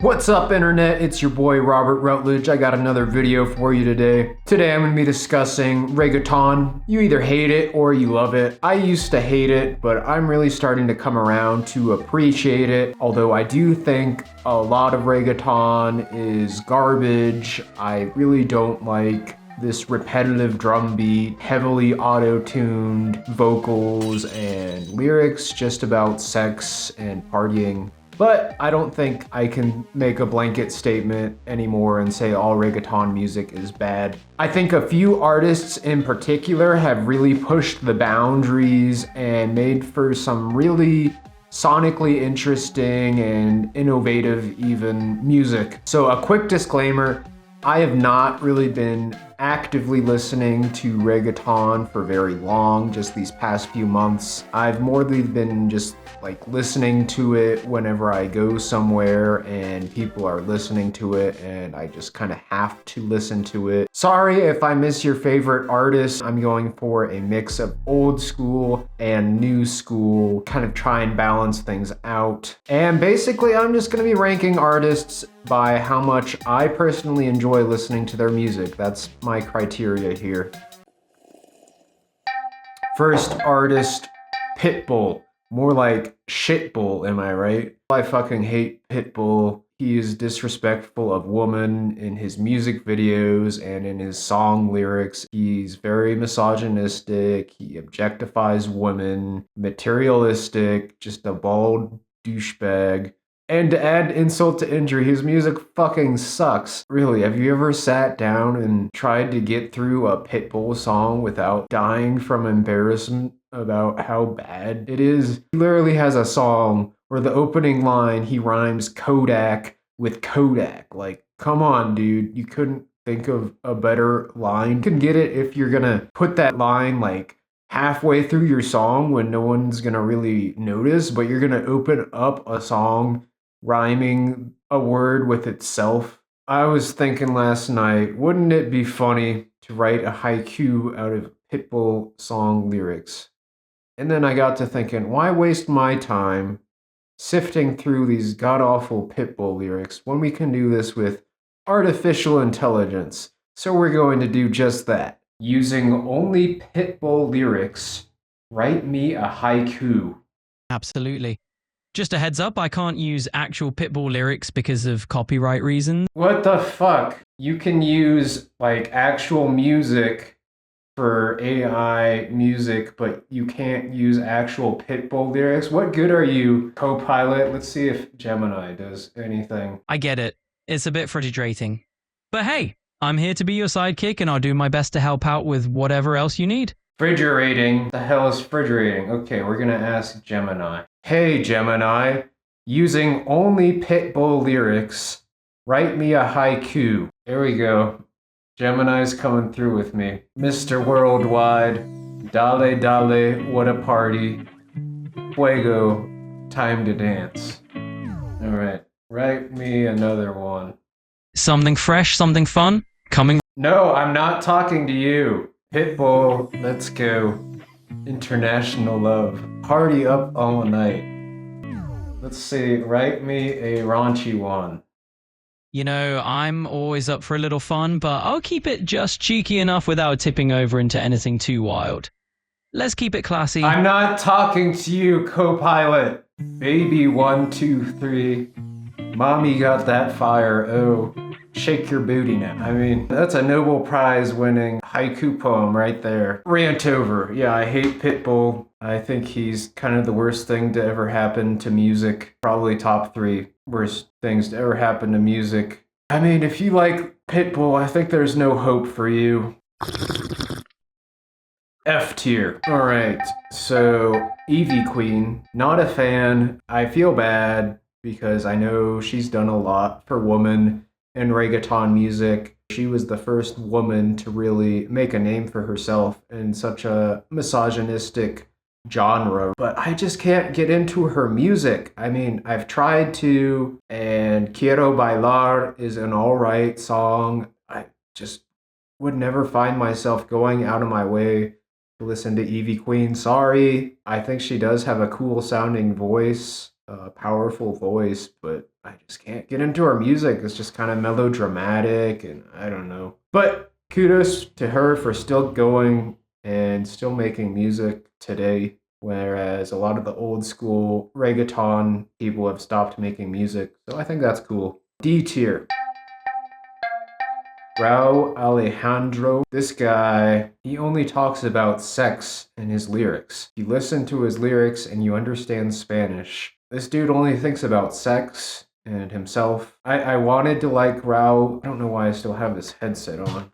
What's up, internet? It's your boy Robert Rutledge. I got another video for you today. Today I'm going to be discussing reggaeton. You either hate it or you love it. I used to hate it, but I'm really starting to come around to appreciate it. Although I do think a lot of reggaeton is garbage. I really don't like this repetitive drum beat, heavily auto-tuned vocals and lyrics just about sex and partying. But I don't think I can make a blanket statement anymore and say all reggaeton music is bad. I think a few artists in particular have really pushed the boundaries and made for some really sonically interesting and innovative even music. So a quick disclaimer, I have not really been actively listening to reggaeton for very long, just these past few months. I've more been just like listening to it whenever I go somewhere and people are listening to it and I just kind of have to listen to it. Sorry if I miss your favorite artist. I'm going for a mix of old school and new school, kind of try and balance things out. And basically I'm just gonna be ranking artists by how much I personally enjoy listening to their music. That's my criteria here. First artist, Pitbull. More like shitbull, am I right? I fucking hate Pitbull. He is disrespectful of women in his music videos and in his song lyrics. He's very misogynistic. He objectifies women, materialistic, just a bald douchebag. And to add insult to injury, his music fucking sucks. Really, have you ever sat down and tried to get through a Pitbull song without dying from embarrassment about how bad it is? He literally has a song where the opening line, he rhymes Kodak with Kodak. Like, come on, dude. You couldn't think of a better line? You can get it if you're gonna put that line like halfway through your song when no one's gonna really notice, but you're gonna open up a song rhyming a word with itself. I was thinking last night, wouldn't it be funny to write a haiku out of Pitbull song lyrics? And then I got to thinking, why waste my time sifting through these god-awful Pitbull lyrics when we can do this with artificial intelligence? So we're going to do just that. Using only Pitbull lyrics, write me a haiku. Absolutely. Just a heads up, I can't use actual Pitbull lyrics because of copyright reasons. What the fuck? You can use like actual music for AI music, but you can't use actual Pitbull lyrics? What good are you, Copilot? Let's see if Gemini does anything. I get it. It's a bit frustrating. But hey, I'm here to be your sidekick and I'll do my best to help out with whatever else you need. Refrigerating. The hell is refrigerating? Okay, we're gonna ask Gemini. Hey Gemini, using only Pitbull lyrics, write me a haiku. There we go. Gemini's coming through with me. Mr. Worldwide, dale dale, what a party. Fuego, time to dance. Alright, write me another one. Something fresh, something fun, coming. No, I'm not talking to you. Pitbull, let's go. International love. Party up all night. Let's see, write me a raunchy one. You know, I'm always up for a little fun, but I'll keep it just cheeky enough without tipping over into anything too wild. Let's keep it classy. I'm not talking to you, Copilot. Baby 1, 2, 3. Mommy got that fire, oh. Shake your booty now. I mean, that's a Nobel Prize winning haiku poem right there. Rant over. Yeah, I hate Pitbull. I think he's kind of the worst thing to ever happen to music. Probably top 3 worst things to ever happen to music. I mean, if you like Pitbull, I think there's no hope for you. F tier. Alright, so Evie Queen, not a fan. I feel bad because I know she's done a lot for women in reggaeton music. She was the first woman to really make a name for herself in such a misogynistic genre, but I just can't get into her music. I mean, I've tried to, and Quiero Bailar is an alright song. I just would never find myself going out of my way to listen to Evie Queen. Sorry. I think she does have a cool sounding voice, a powerful voice, but I just can't get into her music. It's just kind of melodramatic and I don't know. But kudos to her for still going and still making music today. Whereas a lot of the old school reggaeton people have stopped making music. So I think that's cool. D tier. Raul Alejandro. This guy, he only talks about sex in his lyrics. You listen to his lyrics and you understand Spanish. This dude only thinks about sex and himself. I wanted to like Raul. I don't know why I still have this headset on.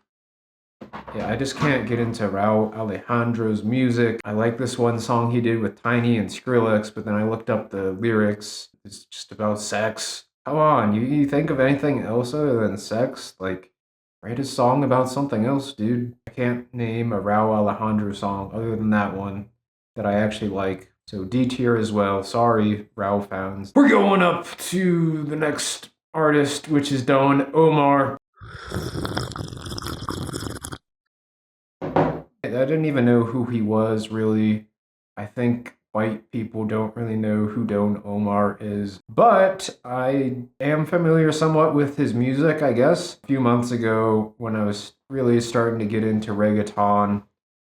Yeah, I just can't get into Raul Alejandro's music. I like this one song he did with Tiny and Skrillex, but then I looked up the lyrics. It's just about sex. Come on, you think of anything else other than sex? Like, write a song about something else, dude. I can't name a Raul Alejandro song other than that one that I actually like. So D tier as well. Sorry, Raul fans. We're going up to the next artist, which is Don Omar. I didn't even know who he was, really. I think white people don't really know who Don Omar is. But I am familiar somewhat with his music, I guess. A few months ago, when I was really starting to get into reggaeton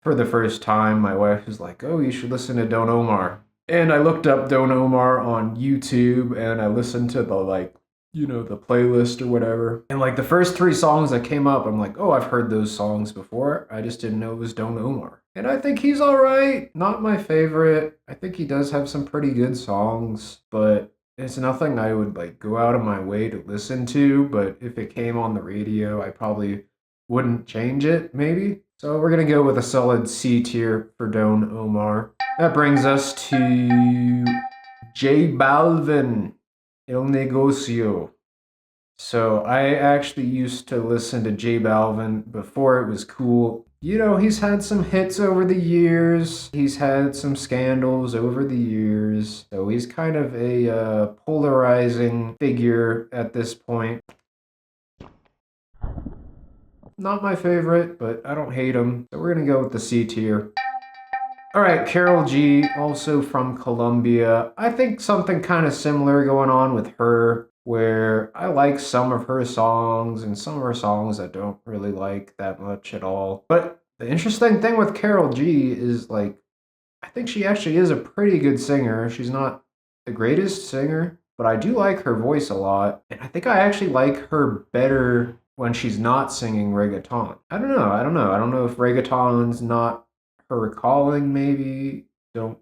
for the first time, my wife was like, oh, you should listen to Don Omar. And I looked up Don Omar on YouTube, and I listened to the, the playlist or whatever. And the first 3 songs that came up, I'm like, oh, I've heard those songs before. I just didn't know it was Don Omar. And I think he's all right. Not my favorite. I think he does have some pretty good songs, but it's nothing I would go out of my way to listen to. But if it came on the radio, I probably wouldn't change it, maybe. So we're gonna go with a solid C tier for Don Omar. That brings us to J Balvin. El Negocio. So I actually used to listen to J Balvin before it was cool. He's had some hits over the years. He's had some scandals over the years. So he's kind of a polarizing figure at this point. Not my favorite, but I don't hate him. So we're gonna go with the C tier. Alright, Karol G, also from Colombia. I think something kind of similar going on with her, where I like some of her songs and some of her songs I don't really like that much at all. But the interesting thing with Karol G is, I think she actually is a pretty good singer. She's not the greatest singer, but I do like her voice a lot. And I think I actually like her better when she's not singing reggaeton. I don't know. I don't know if reggaeton's not her calling, maybe. Don't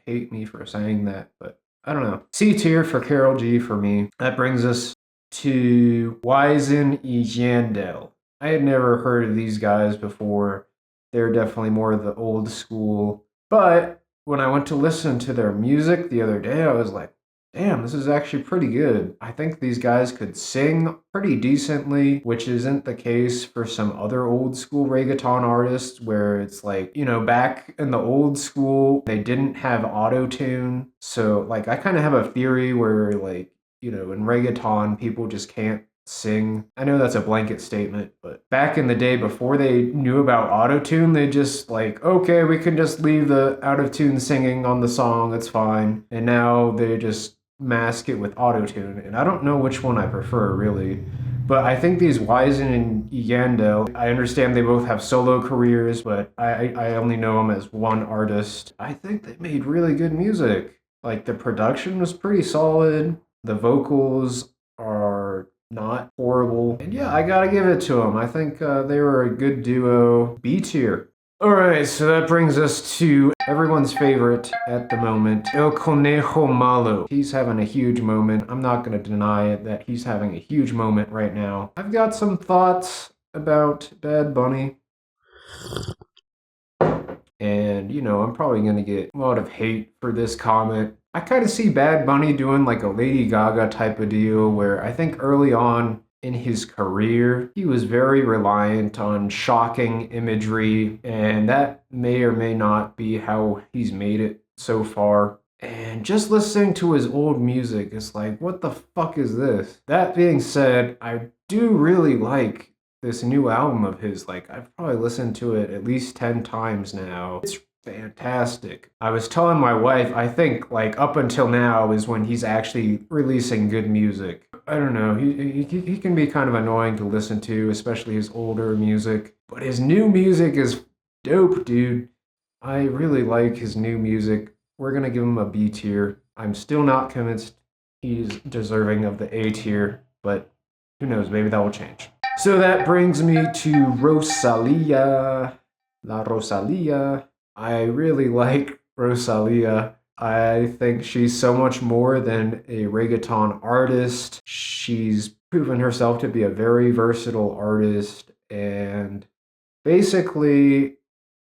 hate me for saying that, but I don't know. C tier for Karol G for me. That brings us to Wisin y Yandel. I had never heard of these guys before. They're definitely more of the old school. But when I went to listen to their music the other day, I was like, damn, this is actually pretty good. I think these guys could sing pretty decently, which isn't the case for some other old school reggaeton artists where it's back in the old school, they didn't have auto-tune. So, I kind of have a theory where, in reggaeton, people just can't sing. I know that's a blanket statement, but back in the day before they knew about auto-tune, they just okay, we can just leave the out-of-tune singing on the song, it's fine. And now they just mask it with auto-tune, and I don't know which one I prefer, really. But I think these Wisin and Yandel, I understand they both have solo careers, but I only know them as one artist. I think they made really good music. The production was pretty solid. The vocals are not horrible. And yeah, I gotta give it to them. I think they were a good duo. B tier. Alright, so that brings us to everyone's favorite at the moment, El Conejo Malo. He's having a huge moment. I'm not going to deny it that he's having a huge moment right now. I've got some thoughts about Bad Bunny. And, I'm probably going to get a lot of hate for this comment. I kind of see Bad Bunny doing a Lady Gaga type of deal where I think early on in his career, he was very reliant on shocking imagery, and that may or may not be how he's made it so far. And just listening to his old music is what the fuck is this? That being said, I do really like this new album of his. I've probably listened to it at least 10 times now. fantastic. I was telling my wife, I think like up until now is when he's actually releasing good music. I don't know, he can be kind of annoying to listen to, especially his older music. But his new music is dope, dude. I really like his new music. We're gonna give him a B tier. I'm still not convinced he's deserving of the A tier, but who knows, maybe that will change. So that brings me to Rosalia. La Rosalia. I really like Rosalia. I think she's so much more than a reggaeton artist. She's proven herself to be a very versatile artist, and basically,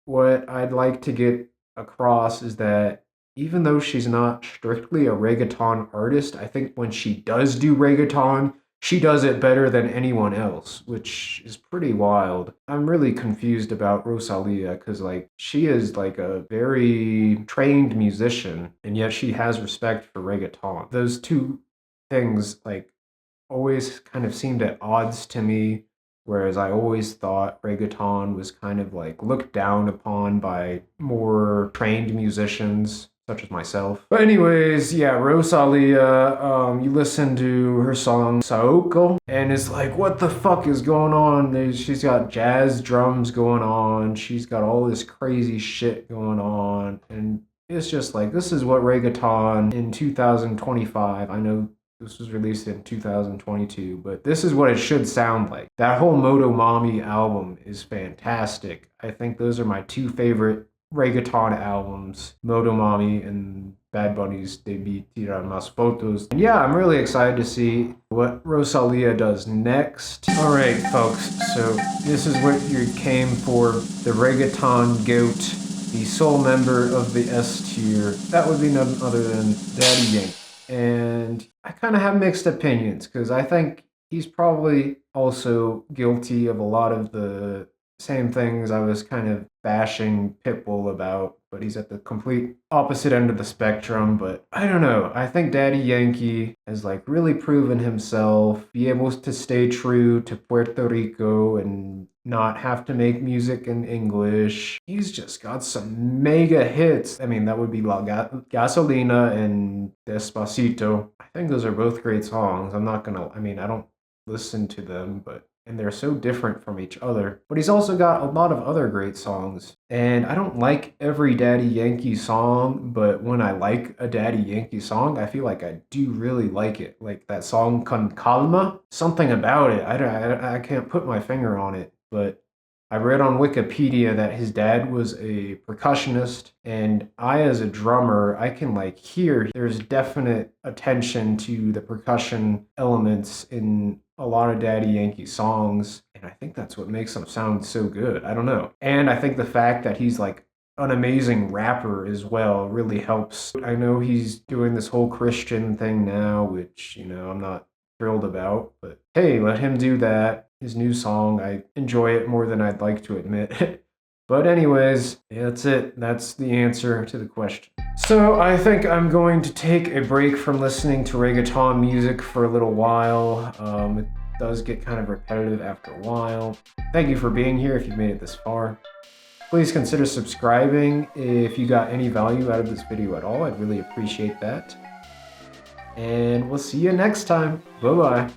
what I'd like to get across is that even though she's not strictly a reggaeton artist, I think when she does do reggaeton, she does it better than anyone else, which is pretty wild. I'm really confused about Rosalia because, like, she is like a very trained musician, and yet she has respect for reggaeton. Those two things, like, always kind of seemed at odds to me, whereas I always thought reggaeton was kind of like looked down upon by more trained musicians such as myself. But anyways, yeah, Rosalia, you listen to her song Saoko, and it's like, what the fuck is going on? She's got jazz drums going on, she's got all this crazy shit going on, and it's just like, this is what reggaeton in 2025, I know this was released in 2022, but this is what it should sound like. That whole Moto Mami album is fantastic. I think those are my two favorite reggaeton albums, Moto Mami and Bad Bunny's Debí Tirar Más Fotos. And yeah, I'm really excited to see what Rosalia does next. All right, folks, so this is what you came for, the Reggaeton GOAT, the sole member of the S tier. That would be none other than Daddy Yankee. And I kind of have mixed opinions because I think he's probably also guilty of a lot of the same things I was kind of bashing Pitbull about, but he's at the complete opposite end of the spectrum. But I don't know. I think Daddy Yankee has like really proven himself, be able to stay true to Puerto Rico and not have to make music in English. He's just got some mega hits. I mean, that would be La Gasolina and Despacito. I think those are both great songs. I don't listen to them, and they're so different from each other. But he's also got a lot of other great songs. And I don't like every Daddy Yankee song, but when I like a Daddy Yankee song, I feel like I do really like it. Like that song Con Calma, something about it. I can't put my finger on it, but I read on Wikipedia that his dad was a percussionist, and I, as a drummer, I can like hear there's definite attention to the percussion elements in a lot of Daddy Yankee songs, and I think that's what makes them sound so good. I don't know. And I think the fact that he's like an amazing rapper as well really helps. I know he's doing this whole Christian thing now, which, I'm not thrilled about, but hey, let him do that. His new song, I enjoy it more than I'd like to admit. But anyways, that's it. That's the answer to the question. So I think I'm going to take a break from listening to reggaeton music for a little while. It does get kind of repetitive after a while. Thank you for being here if you've made it this far. Please consider subscribing if you got any value out of this video at all. I'd really appreciate that. And we'll see you next time. Bye-bye.